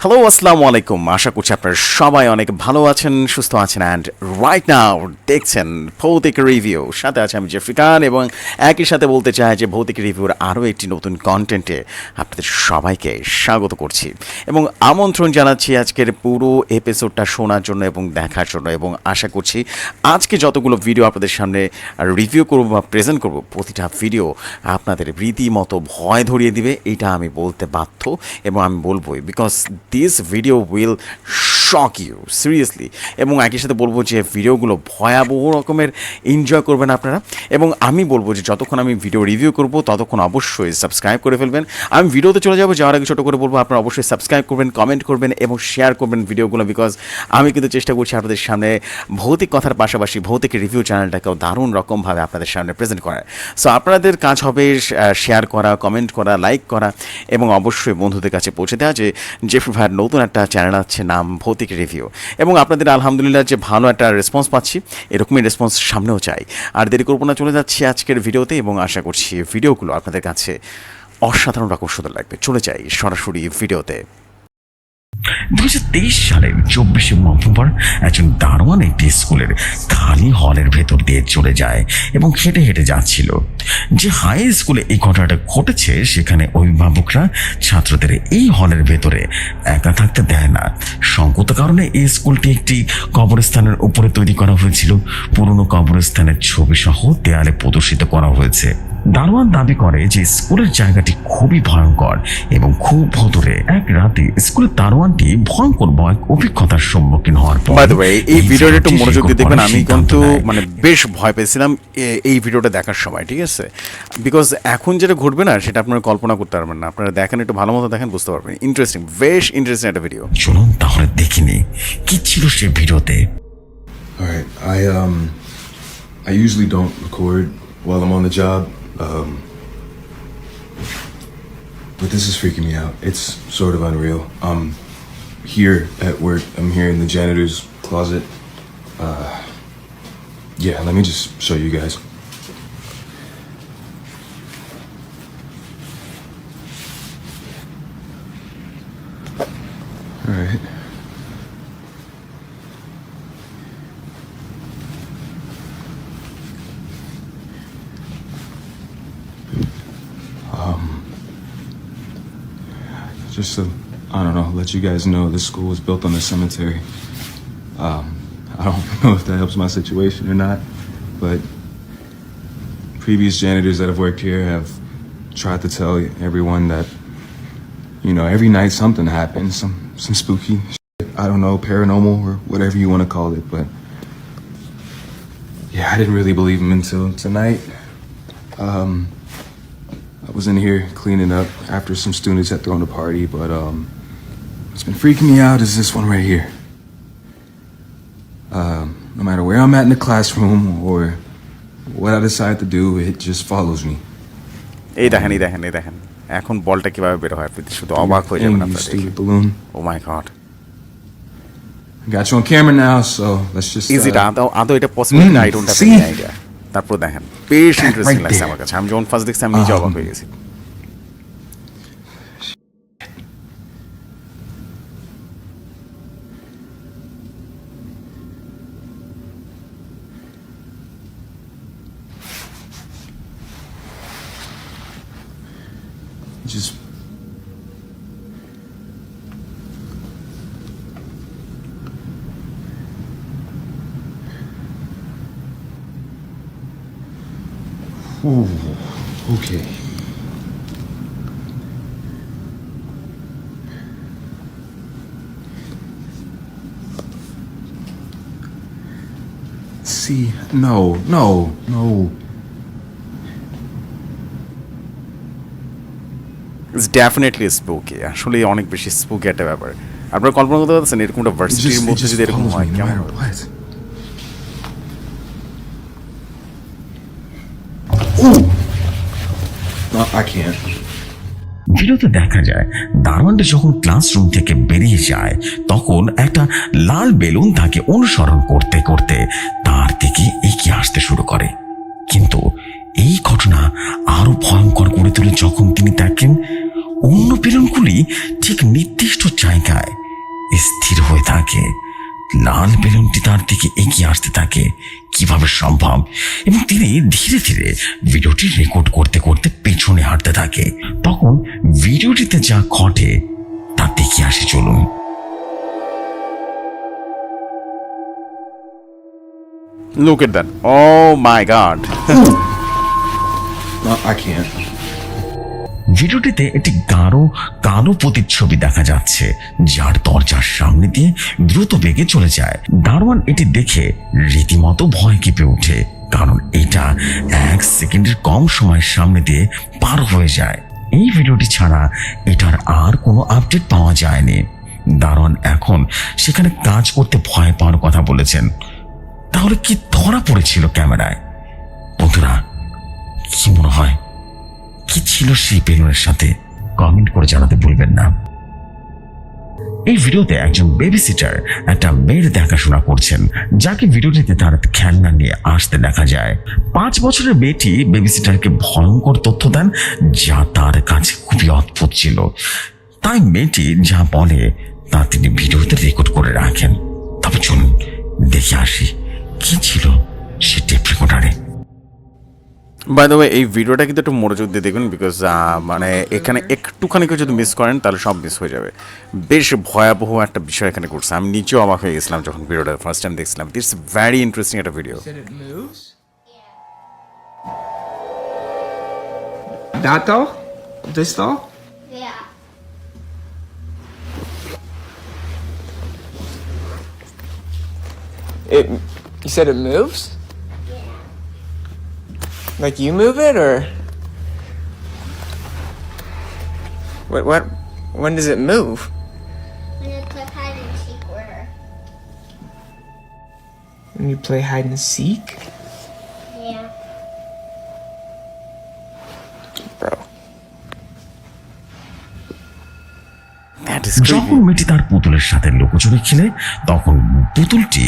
Hello আসসালামু আলাইকুম, আশা করছি আপনারা সবাই অনেক ভালো আছেন, সুস্থ আছেন। অ্যান্ড রাইট নাও দেখছেন ভৌতিক রিভিউ, সাথে আছে আমি জেফরি খান, এবং একই সাথে বলতে চাই যে ভৌতিক রিভিউর আরও একটি নতুন কন্টেন্টে আপনাদের সবাইকে স্বাগত করছি এবং আমন্ত্রণ জানাচ্ছি আজকের পুরো এপিসোডটা শোনার জন্য এবং দেখার জন্য। এবং আশা করছি আজকে যতগুলো ভিডিও আপনাদের সামনে রিভিউ করব বা প্রেজেন্ট করব, প্রতিটা ভিডিও আপনাদের রীতিমতো ভয় ধরিয়ে দিবে, এটা আমি বলতে বাধ্য এবং আমি বলবোই, because this video will shock you seriously. এবং একই সাথে বলবো যে ভিডিওগুলো ভয়াবহ রকমের এনজয় করবেন আপনারা। এবং আমি বলবো যে যতক্ষণ আমি ভিডিও রিভিউ করব ততক্ষণ অবশ্যই সাবস্ক্রাইব করে ফেলবেন। আমি ভিডিওতে চলে যাবো, যাওয়ার আগে ছোটো করে বলবো আপনারা অবশ্যই সাবস্ক্রাইব করবেন, কমেন্ট করবেন এবং শেয়ার করবেন ভিডিওগুলো, বিকজ আমি কিন্তু চেষ্টা করছি আপনাদের সামনে ভৌতিক কথার পাশাপাশি ভৌতিক রিভিউ চ্যানেলটাকেও দারুণ রকমভাবে আপনাদের সামনে প্রেজেন্ট করার। সো আপনাদের কাজ হবে শেয়ার করা, কমেন্ট করা, লাইক করা এবং অবশ্যই বন্ধুদের কাছে পৌঁছে দেওয়া যে জেফরি ভাইয়ের নতুন একটা চ্যানেল আছে, নাম ভৌতিক রিভিউ। এবং আপনাদের আলহামদুলিল্লাহ যে ভালো একটা রেসপন্স পাচ্ছি, এরকমই রেসপন্স সামনেও চাই। আর দেরি করবো না, চলে যাচ্ছি আজকের ভিডিওতে এবং আশা করছি ভিডিওগুলো আপনাদের কাছে অসাধারণ রকম সুন্দর লাগবে। চলে যাই সরাসরি ভিডিওতে। 2023 সালের 24শে নভেম্বর একজন দারোয়ান একটি স্কুলের খালি হলের ভেতর দিয়ে চলে যায় এবং হেঁটে হেঁটে যাচ্ছিল। যে হাই স্কুলে এই ঘটনাটা ঘটেছে সেখানে অভিভাবকরা ছাত্রদের এই হলের ভেতরে একা থাকতে দেয় না। সঙ্গত কারণে এই স্কুলটি একটি কবরস্থানের উপরে তৈরি করা হয়েছিল। পুরনো কবরস্থানের ছবি সহ দেয়ালে প্রদর্শিত করা হয়েছে। দারোয়ান দাবি করে যে স্কুলের জায়গাটি খুবই ভয়ঙ্কর এবং খুব ভোরে এক রাতে স্কুলের দারোয়ানটি ভয়ঙ্কর অভিজ্ঞতার সম্মুখীন হওয়ার পর, বাই দ্য ওয়ে, এই ভিডিওটা একটু মনোযোগ দিয়ে দেখবেন। আমি কিন্তু মানে বেশ ভয় পেয়েছিলাম এই ভিডিওটা দেখার সময়, ঠিক আছে? বিকজ এখন যেটা ঘটবে না সেটা আপনারা কল্পনা করতে পারবেন না। আপনারা দেখেন, একটু ভালো মতো দেখেন, বুঝতে পারবেন। ইন্টারেস্টিং, বেশ ইন্টারেস্টিং একটা ভিডিও। চলুন তাহলে দেখিনি কি ছিল সে ভিডিওতে। Alright, I usually don't record while I'm on the job, but this is freaking me out. It's sort of unreal. Here at work, I'm here in the janitor's closet. Yeah, let me just show you guys. Alright. Just to, I don't know, let you guys know this school was built on a cemetery. I don't know if that helps my situation or not, but previous janitors that have worked here have tried to tell everyone that, you know, every night something happens, some spooky shit, I don't know, paranormal or whatever you want to call it, but yeah, I didn't really believe them until tonight. I was in here cleaning up after some students had thrown a party, but what's been freaking me out is this one right here. No matter where I'm at in the classroom or what I decide to do, it just follows me. এই দেখেন, এই দেখেন, এই দেখেন, এখন বলটা কিভাবে বের হয়, আপনি শুধু অবাক হয়ে যাবেন You আপনারা দেখে। stupid balloon. Oh my god, Got you on camera now, so let's just. Is it আদৌ এটা পসিবল না? I don't have any idea. তারপর দেখেন, বেশ ইন্টারেস্টিং লাগছে আমার কাছে। আমি যখন ফার্স্ট দেখছি আমি নিজে অবাক হয়ে গেছি। Just. Ooh, okay. See, no. It's definitely spooky, আসলে অনেক বেশি স্পুকি একটা ব্যাপার। আপনারা কল্পনা করতে পারছেন এরকম একটা ভার্সিটির মধ্যে যদি এরকম হয়, no কেমন matter হবে? what. Ooh. No, I can't. ভিডিওতে দেখা যায় দারোয়ানটা যখন ক্লাসরুম থেকে বেরিয়ে যায় তখন একটা লাল বেলুন তাকে অনুসরণ করতে করতে তার দিকে এগিয়ে আসতে শুরু করে। কিন্তু এই ঘটনা আরো ভয়ঙ্কর করে তোলে যখন তিনি দেখেন অন্য বেলুনগুলি ঠিক নির্দিষ্ট জায়গায় স্থির হয়ে থাকে। লাল বেলুনটি তার দিকে এগিয়ে আসতে থাকে কিভাবে সম্ভব, এবং তিনি ধীরে ধীরে ভিডিওটি রেকর্ড করতে করতে পেছনে হাঁটতে থাকে। তখন ভিডিওটিতে যা ঘটে তা দেখে আসি, চলুন। Look at that. Oh my god. No, I can't. ভিডিওটিতে একটি গাঢ় কালো প্রতিচ্ছবি দেখা যাচ্ছে, যার দরজার সামনে দিয়ে দ্রুত বেগে চলে যায়। দারোয়ান এটি দেখে রীতিমতো ভয় কেঁপে ওঠে, কারণ এটা 1 সেকেন্ডের কম সময়ের সামনে দিয়ে পার হয়ে যায়। এই ভিডিওটি ছাড়া এটার আর কোনো আপডেট পাওয়া যায়নি। দারোয়ান এখন সেখানে কাজ করতে ভয় পাওয়ার কথা বলেছেন। তাহলে কি ধরা পড়েছিল ক্যামেরায়? বন্ধুরা, কি মনে হয় কি ছিল সেই বেলুনের সাথে? কমেন্ট করে জানাতে ভুলবেন না। এই ভিডিওতে একজন বেবি সিটার একটা মেয়ের দেখাশোনা করছেন, যাকে ভিডিওটিতে তার খেলনা নিয়ে আসতে দেখা যায়। 5 বছরের মেয়েটি বেবি সিটারকে ভয়ঙ্কর তথ্য দেন, যা তার কাছে খুবই অদ্ভুত ছিল। তাই মেয়েটি যা বলে তা তিনি ভিডিওতে রেকর্ড করে রাখেন। তবে চলুন দেখে আসি কি ছিল সে টেপ রেকর্ডারে। বাই দ্য ওয়ে, এই ভিডিওটা কিন্তু একটু মনোযোগ দিয়ে দেখবেন, বিকজ মানে এখানে একটুখানি কেউ যদি মিস করেন তাহলে সব মিস হয়ে যাবে। বেশ ভয়াবহ একটা বিষয় এখানে করছে। আমি নিচেও অবাক হয়ে গেছিলাম যখন ভিডিওটা ফার্স্ট টাইম দেখছিলাম। ইটস ভেরি ইন্টারেস্টিং একটা video. Said it moves? That doll? This doll? Yeah. You said it moves? Yeah. Like you move it or? What? When does it move? When you play hide and seek with her. When you play hide and seek? Yeah. Bro. That is যখন মেয়েটি তার পুতুলের সাথে লুকোচুরি খেলে, তখন পুতুলটি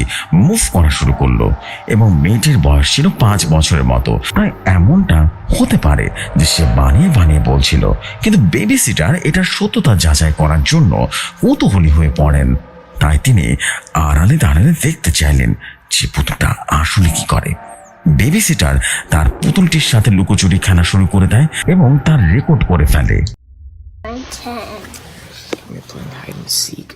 move করা শুরু করলো, এবং মেয়েটির বয়স ছিল 5 বছরের মতো। তাই এমনটা হতে পারে যে সে বানিয়ে বানিয়ে বলছিল, কিন্তু বেবি সিটার এটার সত্যতা যাচাই করার জন্য কৌতূহলী হয়ে পড়েন। তাই তিনি আড়ালে দাঁড়ালে দেখতে চাইলেন যে পুতুলটা আসলে কি করে। বেবি সিটার তার পুতুলটির সাথে লুকোচুরি খেলা শুরু করে দেয় এবং তার রেকর্ড করে ফেলে। I'm 10. We're playing hide and seek.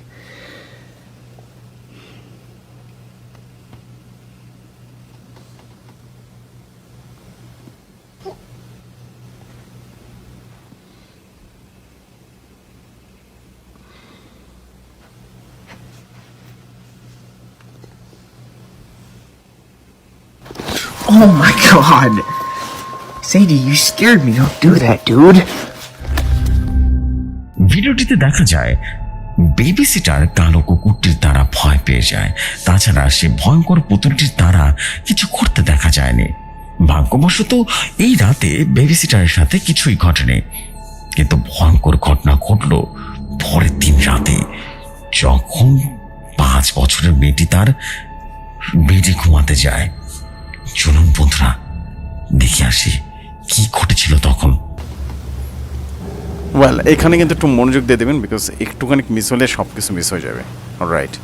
Oh my god! Sadie, you scared me. Don't do that, dude. ভিডিওটিতে দেখা যায় বেবি সিটার কালো কুকুরটির দ্বারা ভয় পেয়ে যায়। তাছাড়া সে ভয়ঙ্কর পুতুলটির দ্বারা কিছু করতে দেখা যায়নি। ভাগ্যবশত এই রাতে বেবি সিটারের সাথে কিছুই ঘটেনি, কিন্তু ভয়ঙ্কর ঘটনা ঘটলো পরের দিন রাতে, যখন 5 বছরের মেয়েটি তার বেডে ঘুমাতে যায়। চলুন বন্ধুরা দেখে আসি কি ঘটেছিল তখন। ওয়েল, এখানে কিন্তু একটু মনোযোগ দিয়ে দেবেন, বিকজ একটুখানি মিস হলে সব কিছু মিস হয়ে যাবে। অলরাইট,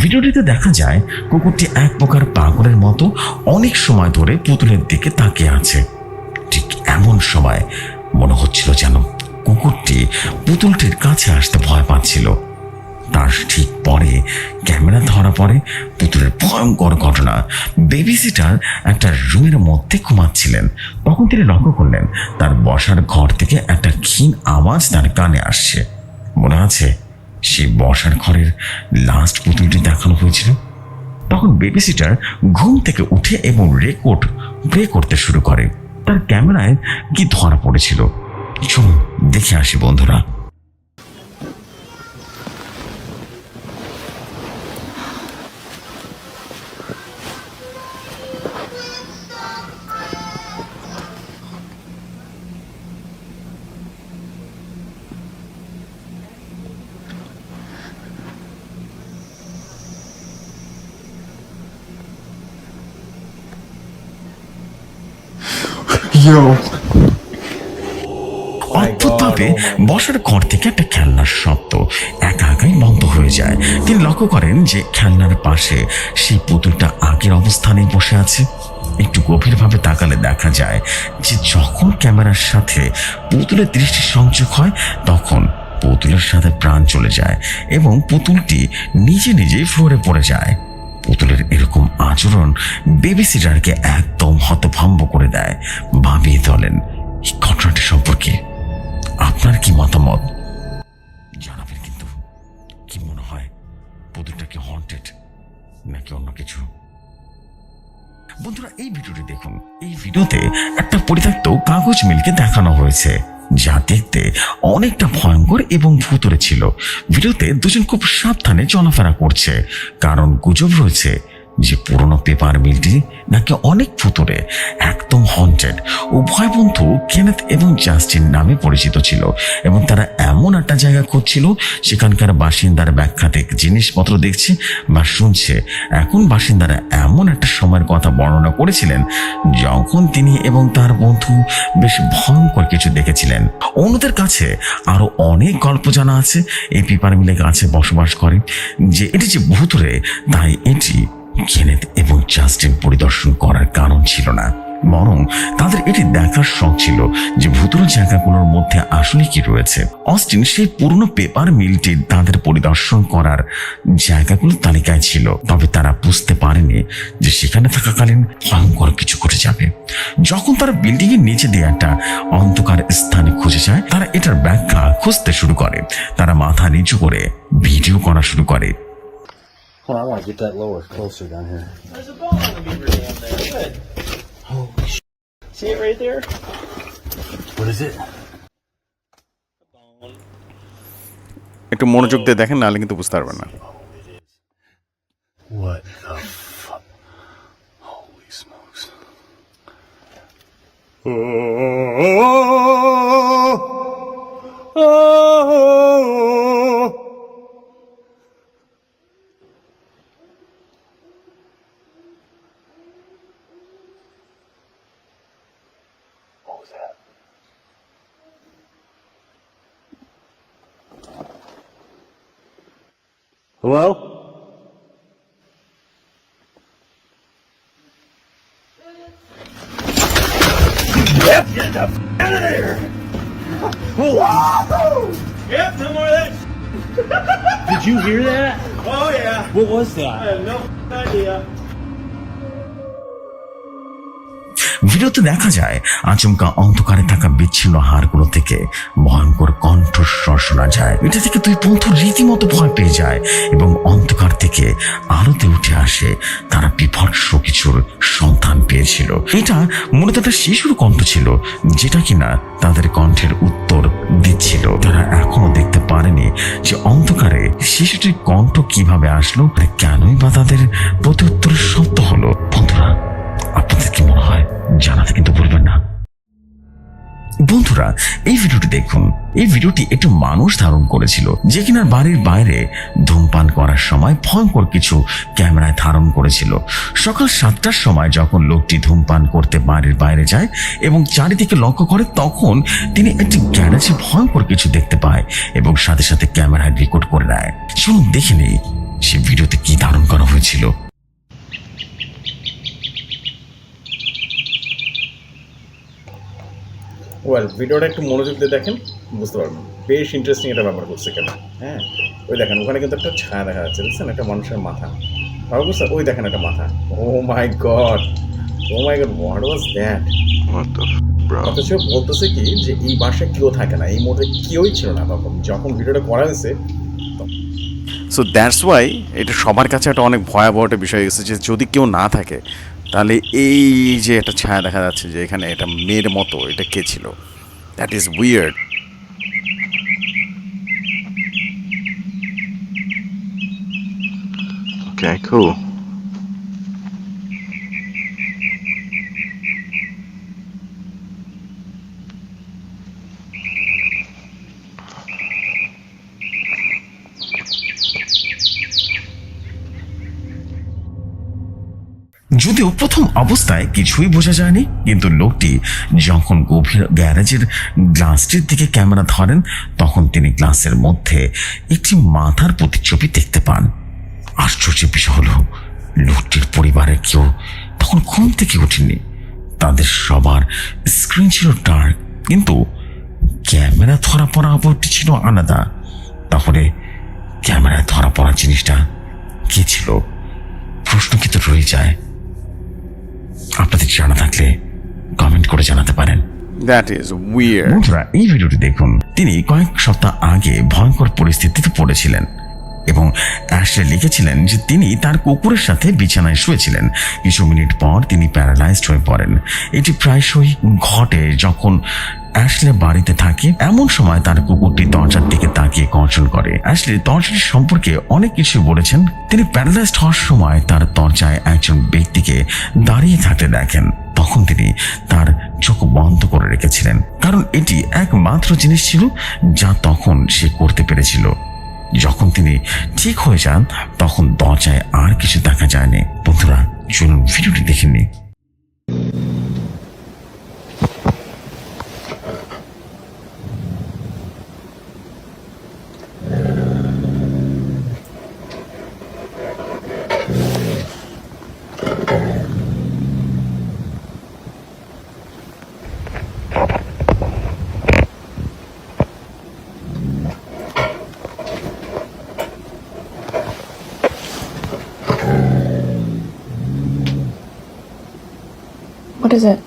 ভিডিওটিতে দেখা যায় কুকুরটি এক প্রকার পাগলের মতো অনেক সময় ধরে পুতুলের দিকে তাকিয়ে আছে। ঠিক এমন সময় মনে হচ্ছিল যেন কুকুরটি পুতুলটির কাছে আসতে ভয় পাচ্ছিল। তার ঠিক পরে ক্যামেরা ধরা পড়ে পুতুলের ভয়ঙ্কর ঘটনা। বেবি সিটার একটা রুমের মধ্যে ঘুমাচ্ছিলেন। তখন তিনি লক্ষ্য করলেন তার বসার ঘর থেকে একটা ক্ষীণ আওয়াজ তার কানে আসছে। মনে আছে সেই বসার ঘরের লাস্ট পুতুলটি দেখানো হয়েছিল। তখন বেবি সিটার ঘুম থেকে উঠে এবং রেকর্ড প্লে করতে শুরু করে। তার ক্যামেরায় কি ধরা পড়েছিল চলুন দেখে আসি বন্ধুরা। Yo. অদ্ভুতভাবে বসার ঘর থেকে একটা খেলনার শব্দ একা একাই বন্ধ হয়ে যায়। তিনি লক্ষ্য করেন যে খেলনার পাশে সেই পুতুলটা আগের অবস্থানেই বসে আছে। একটু গভীরভাবে তাকালে দেখা যায় যে যখন ক্যামেরার সাথে পুতুলের দৃষ্টি সংযোগ হয় তখন পুতুলের সাথে প্রাণ চলে যায় এবং পুতুলটি নিজে নিজেই ফ্লোরে পড়ে যায়। পুতুলের এরকম আচরণ বেবিসিটারকে একদম হতভম্ব করে দেয়। ভাবিয়ে তোলেন এই ঘটনাটি সম্পর্কে আপনার কি মতামত জানাবেন। কিন্তু কি মনে হয় পুতুলটা কি হন্টেড নাকি অন্য কিছু? বন্ধুরা, এই ভিডিওটি দেখুন। এই ভিডিওতে একটা পরিত্যক্ত কাগজ মিলকে দেখানো হয়েছে যা দেখতে অনেকটা ভয়ঙ্কর এবং ভুতুড়ে ছিল। ভিডিওতে দুজন খুব সাবধানে চলাফেরা করছে, কারণ গুজব রয়েছে যে পুরনো পেপার মিলটি নাকি অনেক ভুতুড়ে, একদম হন্টেড। উভয় বন্ধু কেনেথ এবং জাস্টিন নামে পরিচিত ছিল এবং তারা এমন একটা জায়গা খুঁজছিল সেখানকার বাসিন্দার ব্যাখ্যা থেকে জিনিসপত্র দেখছে বা শুনছে। এখন বাসিন্দারা এমন একটা সময়ের কথা বর্ণনা করেছিলেন যখন তিনি এবং তার বন্ধু বেশ ভয়ঙ্কর কিছু দেখেছিলেন। অন্যদের কাছে আরো অনেক গল্প জানা আছে এই পেপার মিলের কাছে বসবাস করে যে এটি যে ভুতুড়ে, তাই এটি কেনেথ এবং জাস্টিন পরিদর্শন করার কারণ ছিল না, বরং তাদের এটি দেখার শখ ছিল যে ভুতুড়ে জায়গাগুলোর মধ্যে আসলে কি রয়েছে। অস্টিন সেই পুরনো পেপার মিলটি তাদের পরিদর্শন করার জায়গাগুলোর তালিকায় ছিল, তবে তারা বুঝতে পারেনি যে সেখানে থাকাকালীন ভয়ঙ্কর কিছু ঘটে যাবে। যখন তারা বিল্ডিং এর নিচে দিয়ে একটা অন্ধকার স্থানে খুঁজে যায়, তারা এটার ব্যাখ্যা খুঁজতে শুরু করে। তারা মাথা নিচু করে ভিডিও করা শুরু করে। Hold on, I want to get that lower, closer down here. There's a ball on the beaver dam there. Good. Holy sh! See it right there? What is it? একটু মনোযোগ দিয়ে দেখেন, নাহলে কিন্তু বুঝতে পারবেন না। What the fuck? Holy smokes. What was that? Hello? Yep, get the f out of there! Yep, no more of that. Did you hear that? Oh, yeah. What was I that? have no idea. ভিডিওতে দেখা যায় আচমকা অন্ধকারে থাকা বিচ্ছিন্ন হাড়গুলো থেকে ভয়ঙ্কর কণ্ঠস্বর শোনা যায়। এটা থেকে দুই বন্ধু রীতিমতো ভয় পেয়ে যায় এবং অন্ধকার থেকে আলোতে উঠে আসে। তারা বিভৎস কিছুর সন্ধান পেয়েছিল। এটা মূলত একটা শিশুর কণ্ঠ ছিল, যেটা কিনা তাদের কণ্ঠের উত্তর দিচ্ছিল। তারা এখনো দেখতে পারেনি যে অন্ধকারে শিশুটির কণ্ঠ কিভাবে আসলো আর কেনই বা তাদের প্রতি উত্তরের শব্দ হলো। বন্ধুরা, আপনাদের কি মনে হয় জানাতে কিন্তু ভুলবেন না। বন্ধুরা, এই ভিডিওটি দেখুন। এই ভিডিওটি একটু মানুষ ধারণ করেছিল যে কিনা বাড়ির বাইরে ধূমপান করার সময় ভয়ঙ্কর কিছু ক্যামেরায় ধারণ করেছিল। সকাল 7টার সময় যখন লোকটি ধূমপান করতে বাড়ির বাইরে যায় এবং চারিদিকে লক্ষ্য করে, তখন তিনি একটি গ্যারেজে ভয়ঙ্কর কিছু দেখতে পায় এবং সাথে সাথে ক্যামেরায় রেকর্ড করে নেয়। চলুন দেখে নেই সে ভিডিওতে কি ধারণ করা হয়েছিল। ওয়েল, ভিডিওটা একটু মনোযোগ দিয়ে দেখেন, বুঝতে পারবেন বেশ ইন্টারেস্টিং এটা ব্যাপার করছে কেন। হ্যাঁ, ওই দেখেন ওখানে কিন্তু একটা ছায়া দেখা যাচ্ছে, বুঝছেন, একটা মানুষের মাথা। ভালো বুঝছেন, ওই দেখেন একটা মাথা। ও my god, what was that? অথচ বলতেছে কি যে এই বাসায় কেউ থাকে না, এই মুহূর্তে কেউই ছিল না তখন যখন ভিডিওটা করা হয়েছে। সো দ্যাটস ওয়াই এটা সবার কাছে একটা অনেক ভয়াবহ একটা বিষয় হয়ে গেছে যে যদি কেউ না থাকে তাহলে এই যে একটা ছায়া দেখা যাচ্ছে যে এখানে এটা মেয়ের মতো, এটা কে ছিল? That is weird. Okay, cool. যদিও প্রথম অবস্থায় কিছুই বোঝা যায়নি, কিন্তু লোকটি যখন গভীর গ্যারেজের গ্লাসটির দিকে ক্যামেরা ধরেন তখন তিনি গ্লাসের মধ্যে একটি মাথার প্রতিচ্ছবি দেখতে পান। আশ্চর্য বিষয় হলো লোকটির পরিবারের কেউ তখন ঘুম থেকে ওঠেনি। তাদের সবার স্ক্রিন ছিল ডার্ক, কিন্তু ক্যামেরা ধরা পড়া অপরটি ছিল আলাদা। তাহলে ক্যামেরায় ধরা পড়া জিনিসটা কি ছিল? প্রশ্ন কিন্তু রয়ে যায়। আপনাদের জানা থাকলে কমেন্ট করে জানাতে পারেন। That is weird. বন্ধুরা, এই ভিডিওটি দেখুন। তিনি কয়েক সপ্তাহ আগে ভয়ঙ্কর পরিস্থিতিতে পড়েছিলেন এবং অ্যাশলে লিখেছিলেন যে তিনি তার কুকুরের সাথে বিছানায় শুয়েছিলেন। কিছু মিনিট পর তিনি প্যারালাইজড হয়ে পড়েন। এটি প্রায়শই ঘটে যখন অ্যাশলে বাড়িতে থাকে। এমন সময় তার কুকুরটি দরজার দিকে তাকিয়ে গর্জন করে। অ্যাশলে দরজাটি সম্পর্কে অনেক কিছু বলেছেন। তিনি প্যারালাইজড হওয়ার সময় তার দরজায় একজন ব্যক্তিকে দাঁড়িয়ে থাকতে দেখেন। তখন তিনি তার চোখ বন্ধ করে রেখেছিলেন, কারণ এটি একমাত্র জিনিস ছিল যা তখন সে করতে পেরেছিল। যখন তিনি ঠিক হয়ে যান তখন দরজায় আর কিছু দেখা যায়নি। বন্ধুরা, চলুন ভিডিওটি দেখে নিই। What is it?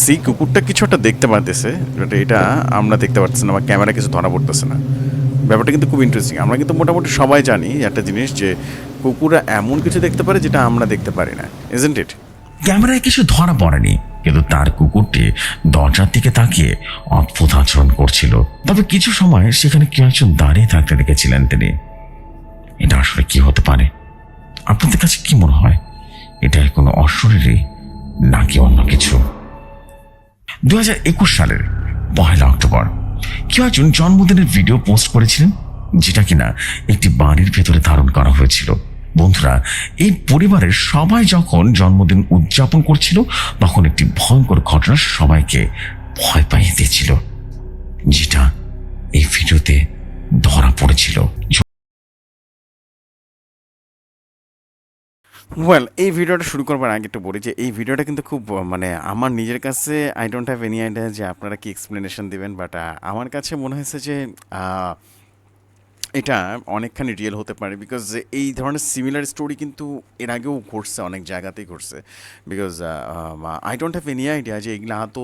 সি কুকুরটা কিছু একটা দেখতে পারতেছে, বাট এটা আমরা দেখতে পারতেছি না, আমার ক্যামেরা কিছু ধরা পড়তেছে না। ব্যাপারটা কিন্তু খুব ইন্টারেস্টিং। আমরা কিন্তু মোটামুটি সবাই জানি একটা জিনিস, যে কুকুররা এমন কিছু দেখতে পারে যেটা আমরা দেখতে পারি না, ইজন্ট ইট? ক্যামেরায় কিছু ধরা পড়েনি, কিন্তু তার কুকুরটি দরজার দিকে তাকিয়ে অদ্ভুত আচরণ করছিল। তবে কিছু সময় সেখানে কেউ একজন দাঁড়িয়ে থাকতে দেখেছিলেন তিনি। এটা আসলে কি হতে পারে? আপনাদের কাছে কি মনে হয়? এটা কোনো অশরীরী নাকি অন্য কিছু? 2021 সালের 1 অক্টোবর কেউ একজন জন্মদিনের ভিডিও পোস্ট করেছিলেন, যেটা কিনা একটি বাড়ির ভেতরে ধারণ করা হয়েছিল। বন্ধুরা, এই পরিবারের সবাই যখন জন্মদিন উদযাপন করছিল তখন একটি ভয়ঙ্কর ঘটনা সবাইকে ভয় পাইয়ে দিয়েছিল, যেটা এই ভিডিওতে ধরা পড়েছিল। ওয়েল, এই ভিডিওটা শুরু করবার আগে একটু বলি যে এই ভিডিওটা কিন্তু খুব মানে আমার নিজের কাছে I don't have any idea যে আপনারা কি এক্সপ্লেনেশন দেবেন, বাট আমার কাছে মনে হয়েছে যে এটা অনেকখানি রিয়েল হতে পারে। বিকজ এই ধরনের সিমিলার স্টোরি কিন্তু এর আগেও ঘটছে, অনেক জায়গাতেই ঘটছে। Because I don't have any idea যে এগুলো তো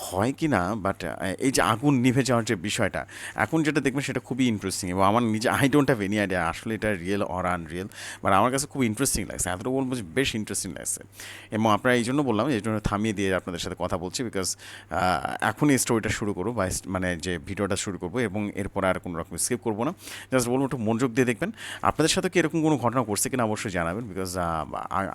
হয় কি না, বাট এই যে আগুন নিভে যাওয়ার যে বিষয়টা এখন যেটা দেখবেন সেটা খুবই ইন্টারেস্টিং, এবং আমার নিজে I don't have any idea আসলে এটা রিয়েল অর আনরিয়েল, বাট আমার কাছে খুব ইন্টারেস্টিং লাগছে। এতটা বলবো যে বেশ ইন্টারেস্টিং লাগছে, এবং আপনারা এই জন্য বললাম, এই জন্য থামিয়ে দিয়ে আপনাদের সাথে কথা বলছি। বিকজ এখনই স্টোরিটা শুরু করবো, বা মানে যে ভিডিওটা শুরু করবো, এবং এরপর আর কোনো রকম স্কিপ করবো না। জাস্ট বলবো একটু মনোযোগ দিয়ে দেখবেন। আপনাদের সাথে কি এরকম কোনো ঘটনা ঘটছে কিনা অবশ্যই জানাবেন, because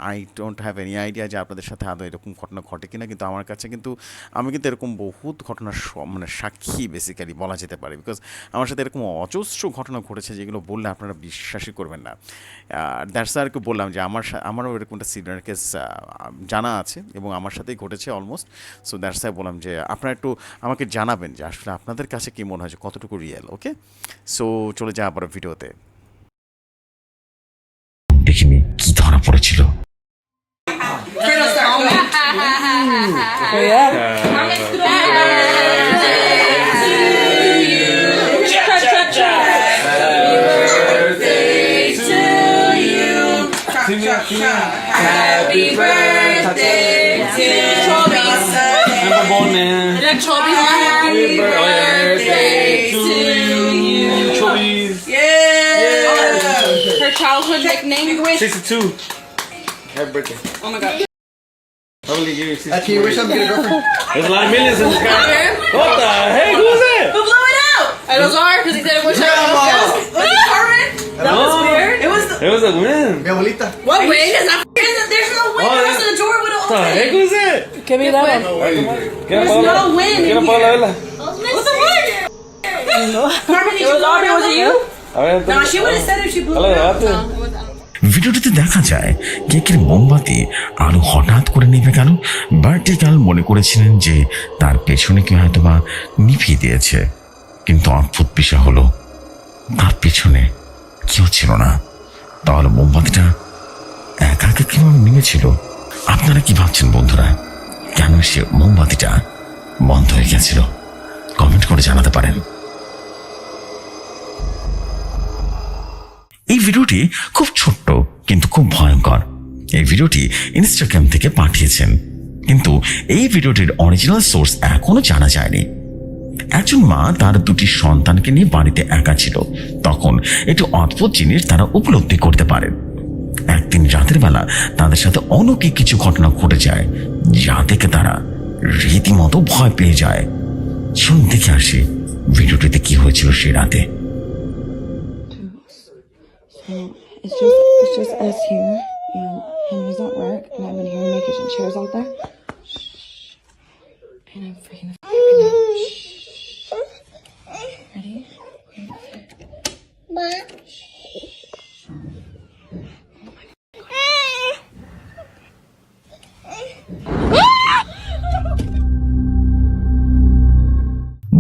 I don't have any idea যে আপনাদের সাথে আদৌ এরকম ঘটনা ঘটে কিনা। কিন্তু আমার কাছে কিন্তু আমি কিন্তু এরকম বহুত ঘটনার মানে সাক্ষী বেসিক্যালি বলা যেতে পারে। বিকজ আমার সাথে এরকম অজস্র ঘটনা ঘটেছে যেগুলো বললে আপনারা বিশ্বাসই করবেন না। দ্যাটস আর কি বললাম যে আমারও এরকম একটা সিনিয়র কেস জানা আছে, এবং আমার সাথেই ঘটেছে অলমোস্ট। সো দ্যাটস আর বললাম যে আপনারা একটু আমাকে জানাবেন যে আসলে আপনাদের কাছে কী মনে হয় যে কতটুকু রিয়েল। ওকে, সো চলে যা আবার ভিডিওতে। দেখিনি কি ধরা পড়েছিল। Happy birthday to Chobis. Chobis, happy birthday to you. Chobis. Yeah. Her childhood nickname. 62. Happy birthday. Oh my god. Happy only give you 60. Can you wish I'm getting a girlfriend? There's a lot of millions in this car. What the heck? Who was that? Who blew it out? I was hard because he said it was Was it Carmen? That was weird. It was the. It was a win. Mi abuelita. What wind? There's no wind. The rest of the door would have What the heck opened. was that? Give me that one. There's no wind in Get up, here. Paula. What's the word? Carmen, did you blow it? Was it you? A ver, No, she would have said if she blew Hola, it out. date. No, it was out. ভিডিওটিতে দেখা যায় কেকের মোমবাতি আরো হঠাৎ করে নিভে গেল। ভার্টিকাল মনে করেছিলেন যে তার পেছনে কেউ হয়তোবা নিভিয়ে দিয়েছে, কিন্তু অদ্ভুত বিষয় হলো তার পেছনে কেউ ছিল না। তাহলে মোমবাতিটা একা একা কিভাবে নিভেছিল? আপনারা কি ভাবছেন বন্ধুরা? কেন সে মোমবাতিটা বন্ধ হয়ে গেছিল? কমেন্ট করে জানাতে পারেন। এই ভিডিওটি খুব ছোট্ট কিন্তু খুব ভয়ঙ্কর। এই ভিডিওটি ইনস্টাগ্রাম থেকে পাঠিয়েছেন, কিন্তু এই ভিডিওটির অরিজিনাল সোর্স এখনো জানা যায়নি। একজন মা তার দুটি সন্তানকে নিয়ে বাড়িতে একা ছিল, তখন একটি অদ্ভুত জিনিস তারা উপলব্ধি করতে পারেন। একদিন রাতের বেলা তাদের সাথে অলৌকিক কিছু ঘটনা ঘটে যায়, যা দেখে তারা রীতিমতো ভয় পেয়ে যায়। শুন দেখে আসি ভিডিওটিতে কি হয়েছিল সে রাতে। It's just us here, and Henry's at work, and I'm in here in my kitchen. Chairs out there. Shh. And I'm freaking the right now. Shh. Ready?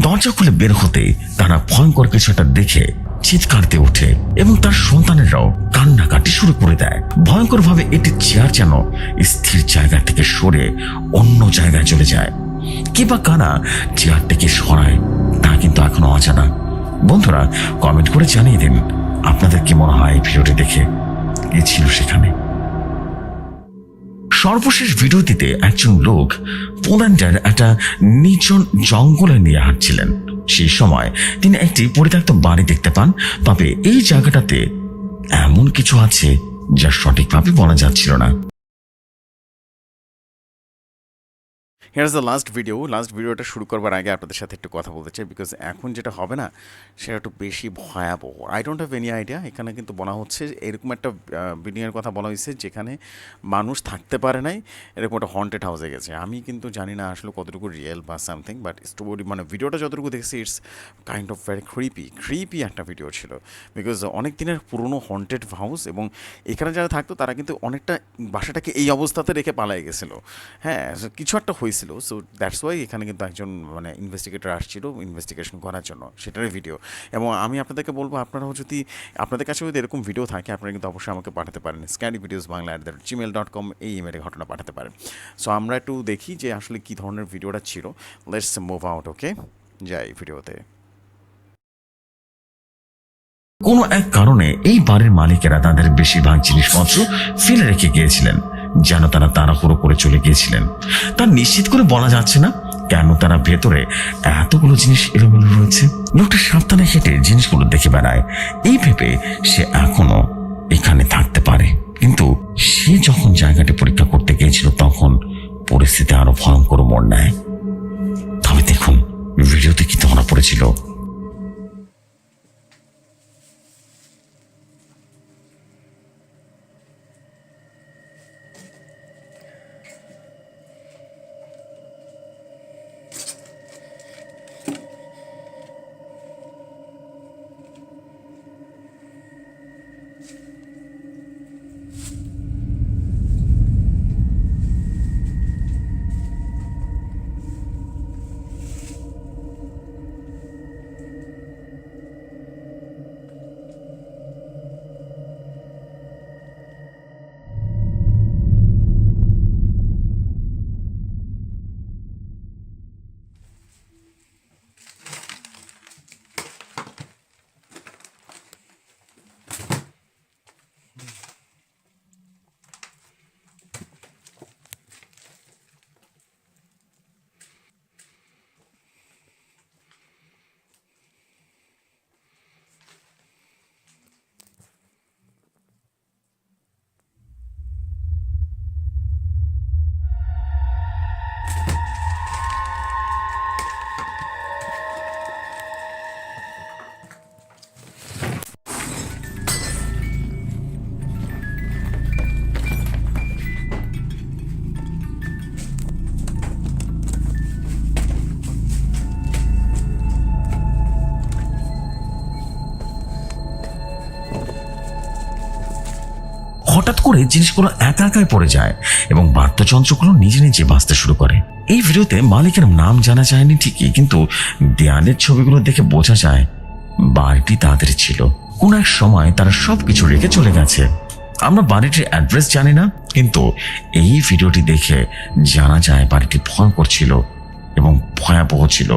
দরজা খুলে বের হতে তারা ভয়ঙ্কর কিছু একটা দেখে চিৎকার দিয়ে ওঠে এবং তার সন্তানেরাও কান্নাকাটি শুরু করে দেয়। ভয়ঙ্কর ভাবে এটি চেয়ার যেন স্থির জায়গা থেকে সরে অন্য জায়গায় চলে যায়। কে বা কারা চেয়ারটিকে সরায় তা কিন্তু এখনো অজানা। বন্ধুরা কমেন্ট করে জানিয়ে দিন আপনাদের কি মনে হয় এই ভিডিওটি দেখে কি ছিল সেখানে। সর্বশেষ ভিডিওটিতে একজন লোক পোল্যান্ডের একটা নির্জন জঙ্গলে নিয়ে হাঁটছিলেন। সেই সময় তিনি একটি পরিত্যক্ত বাড়ি দেখতে পান, তবে এই জায়গাটাতে এমন কিছু আছে যা সঠিকভাবে বলা যাচ্ছিল না। হিয়ার্স দ্য লাস্ট ভিডিওটা শুরু করবার আগে আপনাদের সাথে একটু কথা বলতে চাই, বিকজ এখন যেটা হবে না সেটা একটু বেশি ভয়াবহ। I don't have any idea. এখানে কিন্তু বলা হচ্ছে এরকম একটা বিল্ডিংয়ের কথা বলা হয়েছে যেখানে মানুষ থাকতে পারে নাই, এরকম একটা হন্টেড হাউসে গেছে। আমি কিন্তু জানি না আসলে কতটুকু রিয়েল বা সামথিং, বাট স্টোরি মানে ভিডিওটা যতটুকু দেখছি it's kind of very creepy একটা ভিডিও ছিল, বিকজ অনেক দিনের পুরনো হন্টেড হাউস, এবং এখানে যারা থাকতো তারা কিন্তু অনেকটা বাসাটাকে এই অবস্থাতে রেখে পালাই গেছিলো। হ্যাঁ, কিছু একটা হয়েছিল। সো দ্যাটস ওয়াই এখানে কিন্তু একজন মানে ইনভেস্টিগেটর আসছিল ইনভেস্টিগেশন করার জন্য, সেটারই ভিডিও। এবং আমি আপনাদেরকে বলবো আপনারাও যদি আপনাদের কাছে যদি এরকম ভিডিও থাকে আপনারা কিন্তু অবশ্যই আমাকে পাঠাতে পারেন scaryvideosbangla@gmail.com এই ইমেলে ঘটনা পাঠাতে পারেন। সো আমরা একটু দেখি যে আসলে কী ধরনের ভিডিওটা ছিল। Let's move out. ওকে, যাই ভিডিওতে। কোনো এক কারণে এই বাড়ির মালিকেরা তাদের বেশিরভাগ জিনিসপত্র ফেলে রেখে গিয়েছিলেন, যেন তারা তাড়াহুড়ো করে চলে গিয়েছিলেন। তা নিশ্চিত করে বলা যাচ্ছে না কেন তারা ভেতরে এতগুলো জিনিস এলোমেলো রয়েছে। লোকটা সাবধানে হেঁটে জিনিসগুলো দেখে বেড়ায়, এই ভেবে সে এখনো এখানে থাকতে পারে। কিন্তু সে যখন জায়গাটি পরীক্ষা করতে গিয়েছিল তখন পরিস্থিতি আরো ভয়ঙ্কর মোড় নেয়। তবে দেখুন ভিডিওতে কি ধরা পড়েছিল। করে জিনিসগুলো একা একাই পড়ে যায় এবং বাদ্যযন্ত্রগুলো নিজে নিজে বাজতে শুরু করে। এই ভিডিওতে মালিকের নাম জানা যায়নি ঠিকই, কিন্তু দেয়ালের ছবিগুলো দেখে বোঝা যায় বাড়িটি তাদের ছিল। কোন এক সময় তারা সবকিছু রেখে চলে গেছে। আমরা বাড়িটির অ্যাড্রেস জানি না, কিন্তু এই ভিডিওটি দেখে জানা যায় বাড়িটি ভয়ঙ্কর ছিল এবং ভয়াবহ ছিল,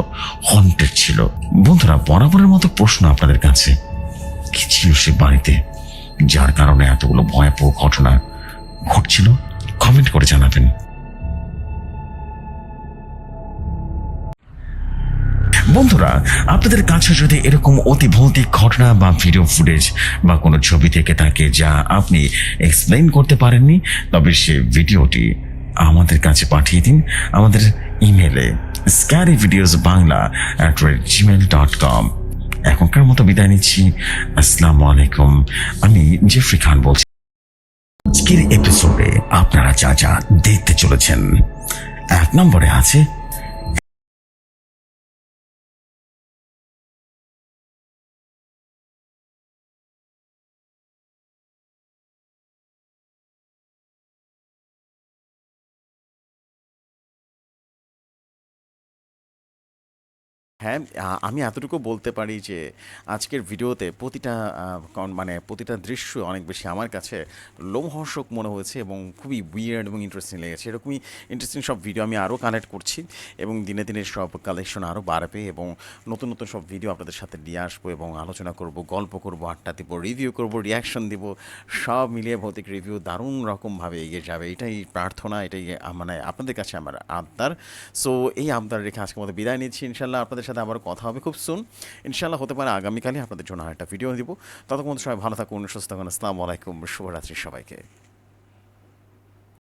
হন্টেড ছিল। বন্ধুরা, বরাবরের মতো প্রশ্ন আপনাদের কাছে, কি ছিল সে বাড়িতে যার কারণে এতগুলো ভয়াবহ ঘটনা ঘটছিল? কমেন্ট করে জানাবেন। বন্ধুরা, আপনাদের কাছে যদি এরকম অতি ভৌতিক ঘটনা বা ভিডিও ফুটেজ বা কোনো ছবি থেকে থাকে যা আপনি এক্সপ্লেইন করতে পারেননি, তবে সে ভিডিওটি আমাদের কাছে পাঠিয়ে দিন আমাদের ইমেলে scaryvideosbangla@gmail.com। এখনকার মতো বিদায় নিচ্ছি। আসসালামু আলাইকুম। আমি জেফরি খান বলছি। আজকের এপিসোডে আপনারা যা যা দেখতে চলেছেন, 1 নম্বরে আছে হ্যাঁ, আমি এতটুকু বলতে পারি যে আজকের ভিডিওতে প্রতিটা দৃশ্য অনেক বেশি আমার কাছে লোমহর্ষক মনে হয়েছে এবং খুবই উইয়ার্ড এবং ইন্টারেস্টিং লেগেছে। এরকমই ইন্টারেস্টিং সব ভিডিও আমি আরও কালেক্ট করছি এবং দিনে দিনে সব কালেকশন আরও বাড়বে এবং নতুন নতুন সব ভিডিও আপনাদের সাথে নিয়ে আসবো এবং আলোচনা করব, গল্প করব, আড্ডা দিব, রিভিউ করব, রিয়াকশন দিব। সব মিলিয়ে ভৌতিক রিভিউ দারুণ রকমভাবে এগিয়ে যাবে, এটাই প্রার্থনা, এটাই আপনাদের কাছে আমার আবদার। সো এই আবদার রেখে আজকের মতো বিদায় নিচ্ছি। ইনশাল্লাহ আপনাদের সাথে আবার কথা হবে খুব সুন। ইনশাল্লাহ হতে পারে আগামীকালই আপনাদের জন্য আরেকটা ভিডিও দিব। ততক্ষণ সবাই ভালো থাকুন, সুস্থ থাকুন। আসসালামু আলাইকুম, শুভরাত্রি সবাইকে।